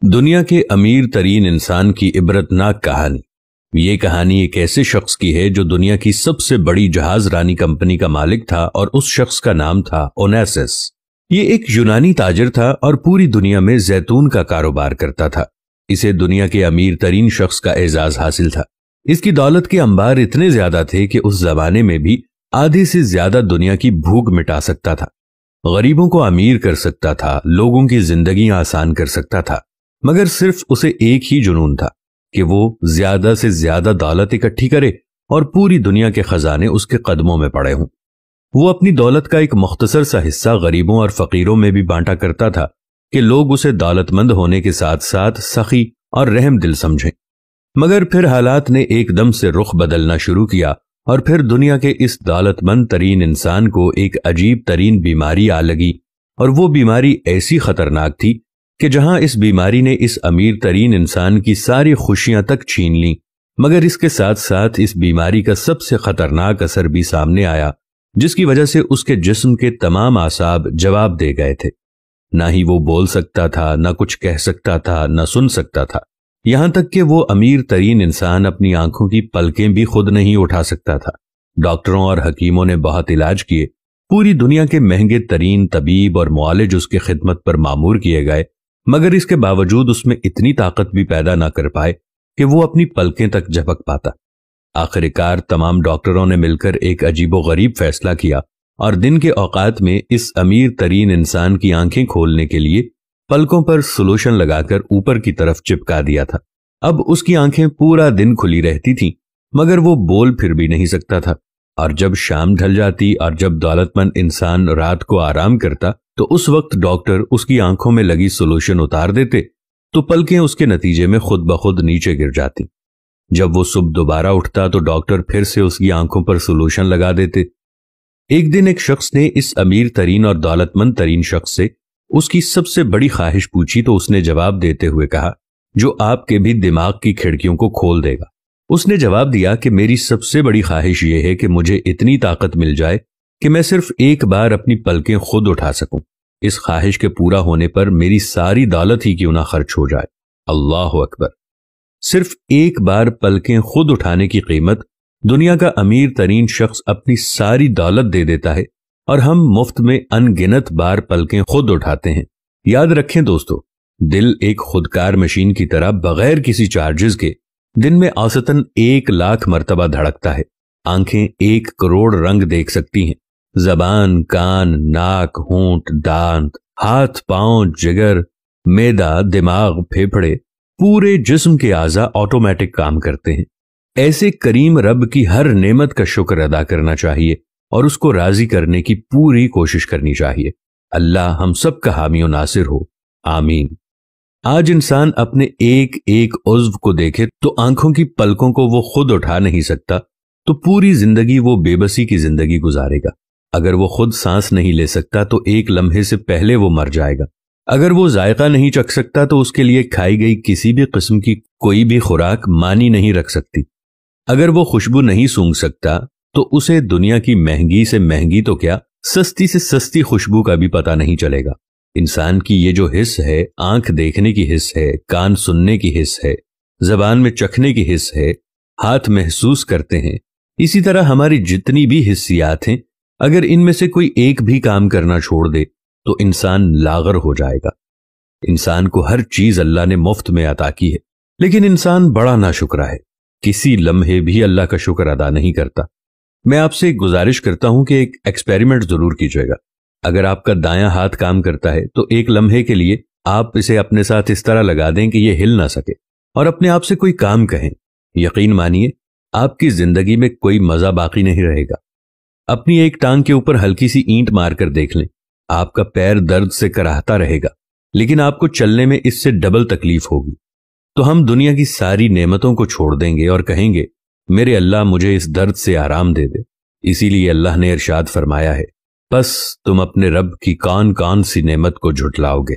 दुनिया के अमीर तरीन इंसान की इबरतनाक कहानी। ये कहानी एक ऐसे शख्स की है जो दुनिया की सबसे बड़ी जहाज रानी कंपनी का मालिक था और उस शख्स का नाम था ओनेसिस। ये एक यूनानी ताजिर था और पूरी दुनिया में जैतून का कारोबार करता था। इसे दुनिया के अमीर तरीन शख्स का एजाज हासिल था। इसकी दौलत के अंबार इतने ज्यादा थे कि उस जमाने में भी आधे से ज्यादा दुनिया की भूख मिटा सकता था, गरीबों को अमीर कर सकता था, लोगों की जिंदगी आसान कर सकता था। मगर सिर्फ उसे एक ही जुनून था कि वो ज्यादा से ज्यादा दौलत इकट्ठी करे और पूरी दुनिया के खजाने उसके कदमों में पड़े हों। वो अपनी दौलत का एक मुख्तसर सा हिस्सा गरीबों और फकीरों में भी बांटा करता था कि लोग उसे दौलतमंद होने के साथ साथ सखी और रहम दिल समझें। मगर फिर हालात ने एकदम से रुख बदलना शुरू किया और फिर दुनिया के इस दौलतमंद तरीन इंसान को एक अजीब तरीन बीमारी आ लगी। और वो बीमारी ऐसी खतरनाक थी कि जहां इस बीमारी ने इस अमीर तरीन इंसान की सारी खुशियां तक छीन ली, मगर इसके साथ साथ इस बीमारी का सबसे खतरनाक असर भी सामने आया, जिसकी वजह से उसके जिस्म के तमाम आसाब जवाब दे गए थे। ना ही वो बोल सकता था, ना कुछ कह सकता था, ना सुन सकता था। यहां तक कि वो अमीर तरीन इंसान अपनी आंखों की पलकें भी खुद नहीं उठा सकता था। डॉक्टरों और हकीमों ने बहुत इलाज किए, पूरी दुनिया के महंगे तरीन तबीब और मुआलिज उसकी खिदमत पर मामूर किए गए, मगर इसके बावजूद उसमें इतनी ताकत भी पैदा ना कर पाए कि वो अपनी पलकें तक झपक पाता। आखिरकार तमाम डॉक्टरों ने मिलकर एक अजीबोगरीब फैसला किया और दिन के औकात में इस अमीर तरीन इंसान की आंखें खोलने के लिए पलकों पर सोल्यूशन लगाकर ऊपर की तरफ चिपका दिया था। अब उसकी आंखें पूरा दिन खुली रहती थीं, मगर वो बोल फिर भी नहीं सकता था। और जब शाम ढल जाती और जब दौलतमंद इंसान रात को आराम करता तो उस वक्त डॉक्टर उसकी आंखों में लगी सोल्यूशन उतार देते तो पलकें उसके नतीजे में खुद ब खुद नीचे गिर जाती। जब वो सुबह दोबारा उठता तो डॉक्टर फिर से उसकी आंखों पर सोल्यूशन लगा देते। एक दिन एक शख्स ने इस अमीर तरीन और दौलतमंद तरीन शख्स से उसकी सबसे बड़ी ख्वाहिश पूछी तो उसने जवाब देते हुए कहा, जो आपके भी दिमाग की खिड़कियों को खोल देगा। उसने जवाब दिया कि मेरी सबसे बड़ी ख्वाहिश यह है कि मुझे इतनी ताकत मिल जाए कि मैं सिर्फ एक बार अपनी पलकें खुद उठा सकूं। इस ख्वाहिश के पूरा होने पर मेरी सारी दौलत ही क्यों ना खर्च हो जाए। अल्लाह अकबर। सिर्फ एक बार पलकें खुद उठाने की कीमत दुनिया का अमीर तरीन शख्स अपनी सारी दौलत दे देता है और हम मुफ्त में अनगिनत बार पलकें खुद उठाते हैं। याद रखें दोस्तों, दिल एक खुदकार मशीन की तरह बगैर किसी चार्जेस के दिन में औसतन 1 लाख मर्तबा धड़कता है। आंखें 1 करोड़ रंग देख सकती हैं। जबान, कान, नाक, होंठ, दांत, हाथ, पांव, जिगर, मैदा, दिमाग, फेफड़े, पूरे जिस्म के आज़ा ऑटोमेटिक काम करते हैं। ऐसे करीम रब की हर नेमत का शुक्र अदा करना चाहिए और उसको राजी करने की पूरी कोशिश करनी चाहिए। अल्लाह हम सब का हामी और नासिर हो, आमीन। आज इंसान अपने एक एक उज़्व को देखे तो आंखों की पलकों को वो खुद उठा नहीं सकता, तो पूरी जिंदगी वो बेबसी की जिंदगी गुजारेगा। अगर वो खुद सांस नहीं ले सकता तो एक लम्हे से पहले वो मर जाएगा। अगर वो जायका नहीं चख सकता तो उसके लिए खाई गई किसी भी किस्म की कोई भी खुराक मानी नहीं रख सकती। अगर वो खुशबू नहीं सूंघ सकता तो उसे दुनिया की महंगी से महंगी तो क्या, सस्ती से सस्ती खुशबू का भी पता नहीं चलेगा। इंसान की ये जो हिस्स है, आंख देखने की हिस्स है, कान सुनने की हिस्स है, जबान में चखने की हिस्स है, हाथ महसूस करते हैं, इसी तरह हमारी जितनी भी हिस्सियात हैं, अगर इनमें से कोई एक भी काम करना छोड़ दे तो इंसान लागर हो जाएगा। इंसान को हर चीज अल्लाह ने मुफ्त में अता की है, लेकिन इंसान बड़ा नाशुक्रा है, किसी लम्हे भी अल्लाह का शुक्र अदा नहीं करता। मैं आपसे एक गुजारिश करता हूं कि एक एक्सपेरिमेंट जरूर कीजिएगा। अगर आपका दायां हाथ काम करता है तो एक लम्हे के लिए आप इसे अपने साथ इस तरह लगा दें कि यह हिल ना सके और अपने आप से कोई काम कहें। यकीन मानिए आपकी जिंदगी में कोई मजा बाकी नहीं रहेगा। अपनी एक टांग के ऊपर हल्की सी ईंट मारकर देख लें, आपका पैर दर्द से कराहता रहेगा, लेकिन आपको चलने में इससे डबल तकलीफ होगी। तो हम दुनिया की सारी नेमतों को छोड़ देंगे और कहेंगे, मेरे अल्लाह मुझे इस दर्द से आराम दे दे। इसीलिए अल्लाह ने इरशाद फरमाया है, बस तुम अपने रब की कौन कौन सी नेमत को झुटलाओगे।